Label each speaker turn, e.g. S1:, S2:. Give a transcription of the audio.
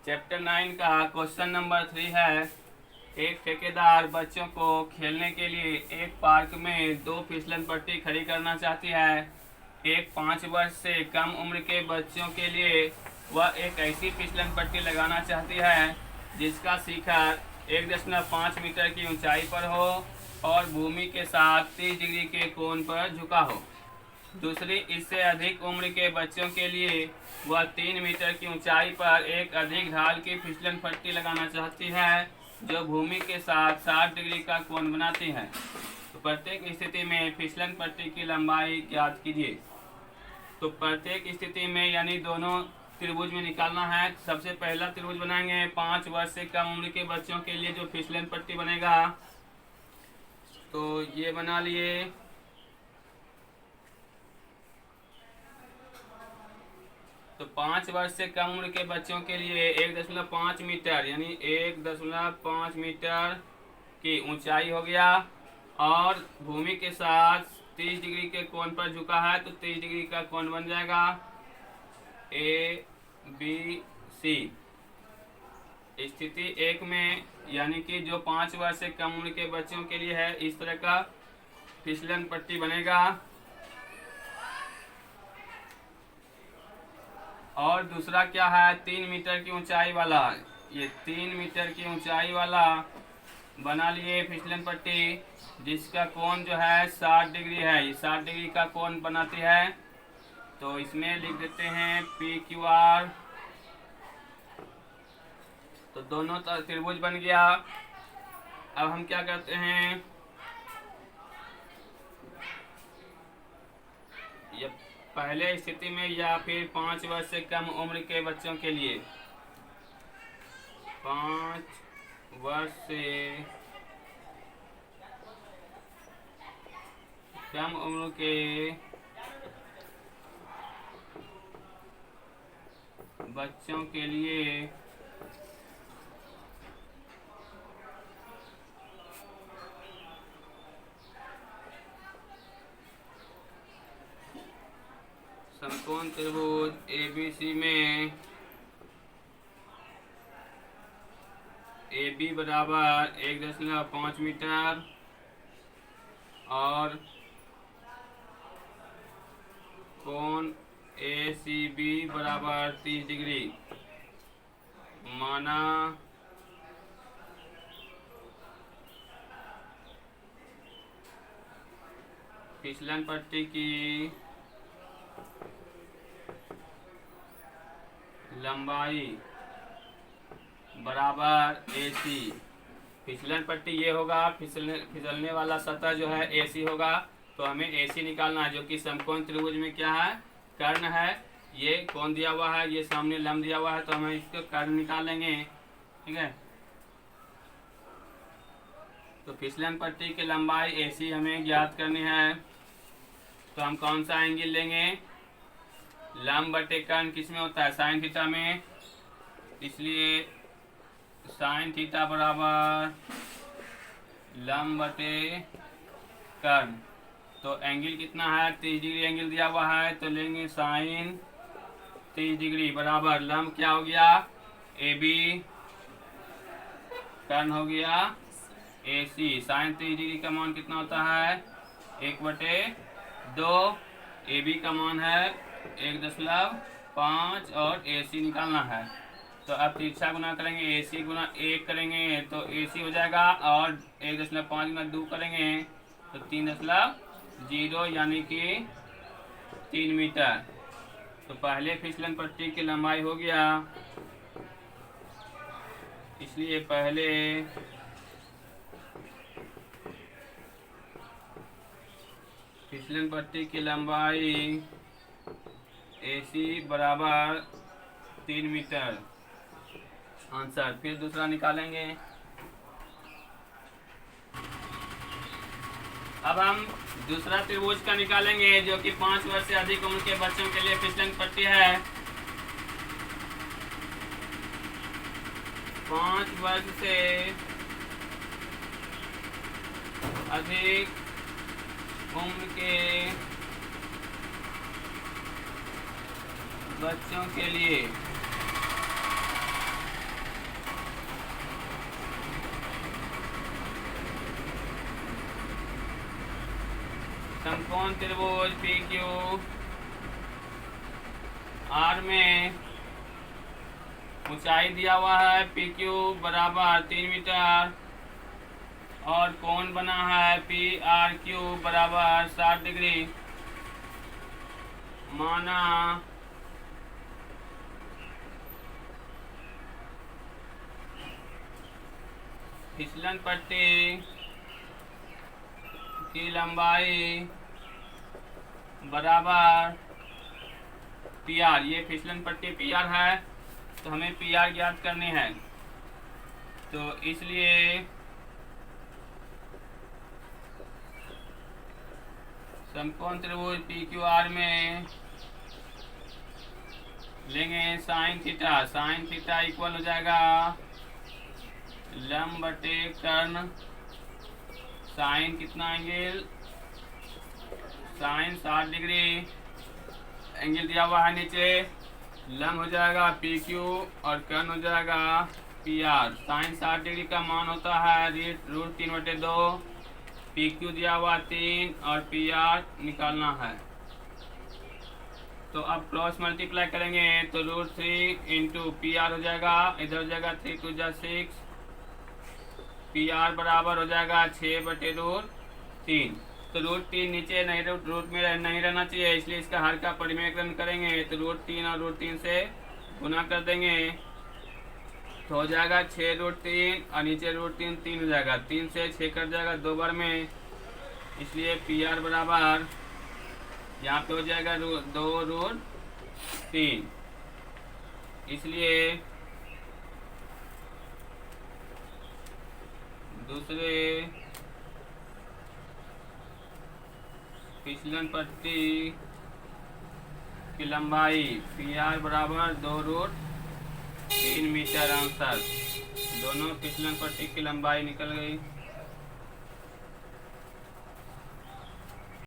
S1: Chapter 9 का question number 3 है। एक ठेकेदार बच्चों को खेलने के लिए एक पार्क में 2 फिसलन पट्टी खड़ी करना चाहती है। एक 5 वर्ष से कम उम्र के बच्चों के लिए वह एक ऐसी फिसलन पट्टी लगाना चाहती है जिसका शिखर 1.5 मीटर की ऊंचाई पर हो और भूमि के साथ 30 डिग्री के कोण पर झुका हो। दूसरी, इससे अधिक उम्र के बच्चों के लिए वह 3 मीटर की ऊंचाई पर एक अधिक ढाल की फिसलन पट्टी लगाना चाहती है जो भूमि के साथ 60 डिग्री का कोण बनाती है। तो प्रत्येक स्थिति में फिसलन पट्टी की लंबाई ज्ञात कीजिए। तो प्रत्येक स्थिति में यानी दोनों त्रिभुज में निकालना है। सबसे पहला त्रिभुज बनाएंगे 5 वर्ष से कम उम्र के बच्चों के लिए जो फिसलन पट्टी बनेगा, तो ये बना लिए। तो 5 वर्ष से कम उम्र के बच्चों के लिए 1.5 मीटर यानी 1.5 मीटर की ऊंचाई हो गया और भूमि के साथ 30 डिग्री के कोण पर झुका है, तो 30 डिग्री का कोण बन जाएगा ABC। स्थिति 1 में यानी कि जो 5 वर्ष से कम उम्र के बच्चों के लिए है, इस तरह का फिसलन पट्टी बनेगा। और दूसरा क्या है, 3 मीटर की ऊंचाई वाला। ये 3 मीटर की ऊंचाई वाला बना लिए फिसलन पट्टी जिसका कोण जो है 60 डिग्री है। ये 60 डिग्री का कोण बनाती है। तो इसमें लिख देते हैं PQR। तो दोनों त्रिभुज बन गया। अब हम क्या करते हैं, ये पहले स्थिति में या फिर 5 वर्ष से कम उम्र के बच्चों के लिए 5 वर्ष से कम उम्र के बच्चों के लिए समकोण त्रिभुज ABC में AB बराबर 1.5 मीटर और कोण ACB बराबर 30 डिग्री माना फिसलन पट्टी की लंबाई बराबर AC। फिसलन पट्टी ये होगा, फिसलने वाला सतह जो है AC होगा। तो हमें AC निकालना है जो कि समकोण त्रिभुज में क्या है, कर्ण है। ये कोण दिया हुआ है, ये सामने लंब दिया हुआ है, तो हमें इसको कर्ण निकालेंगे। ठीक है, तो फिसलन पट्टी की लंबाई AC हमें ज्ञात करनी है। तो हम कौन सा एंगल लेंगे, लंब बटे कर्ण किस में होता है, साइन थीटा में। इसलिए साइन थीटा बराबर लंब बटे कर्ण। तो एंगल कितना है, 30 डिग्री एंगल दिया हुआ है, तो लेंगे साइन 30 डिग्री बराबर लंब क्या हो गया AB, कर्ण हो गया AC। साइन 30 डिग्री का मान कितना होता है, 1/2। AB का मान है 1.5 और AC निकालना है। तो अब तिरछा गुना करेंगे, AC गुना 1 करेंगे तो AC हो जाएगा और 1.5 गुना 2 करेंगे तो 3.0 यानी कि 3 मीटर। तो पहले फिसलन पट्टी की लंबाई हो गया, इसलिए पहले फिसलन पट्टी की लंबाई AC बराबर 3 मीटर आंसर। फिर दूसरा निकालेंगे। अब हम दूसरा त्रिभुज का निकालेंगे जो कि 5 वर्ष से अधिक उम्र के बच्चों के लिए फिसलन पट्टी है। 5 वर्ष से अधिक उम्र के बच्चों के लिए समकोण त्रिभुज पी क्यू आर में ऊंचाई दिया हुआ है पी क्यू बराबर 3 मीटर और कोण बना है पी आर क्यू बराबर 60 डिग्री। माना फिसलन पट्टी की लंबाई बराबर पी आर। ये फिसलन पट्टी पी आर है तो हमें पी आर ज्ञात करनी है। तो इसलिए समकोण त्रिभुज पी क्यू आर में लेंगे sine theta. Sine theta equal हो जाएगा लंब बटे कर्ण। साइन कितना एंगल, साइन 60 डिग्री एंगल दिया हुआ है नीचे। लंब हो जाएगा पी क्यू और कर्ण हो जाएगा पी आर। साइन 60 डिग्री का मान होता है √3/2। पी क्यू दिया हुआ 3 और पी आर निकालना है। तो अब क्रॉस मल्टीप्लाई करेंगे तो √3 इंटू पी आर हो जाएगा, इधर हो जाएगा 3 2 जा 6। पी आर बराबर हो जाएगा 6/√3। तो √3 नीचे नहीं रूट में नहीं रहना चाहिए, इसलिए इसका हर का परिमेयकरण करेंगे तो √3 और √3 से गुना कर देंगे तो हो जाएगा 6√3 और नीचे √3 3 हो जाएगा। 3 से 6 कट जाएगा 2 बार में, इसलिए पी आर बराबर यहाँ पे हो जाएगा 2√3। इसलिए दूसरे फिसलन पट्टी की लंबाई पी आर बराबर 2√3 मीटर आंसर। दोनों फिसलन पट्टी की लंबाई निकल गई।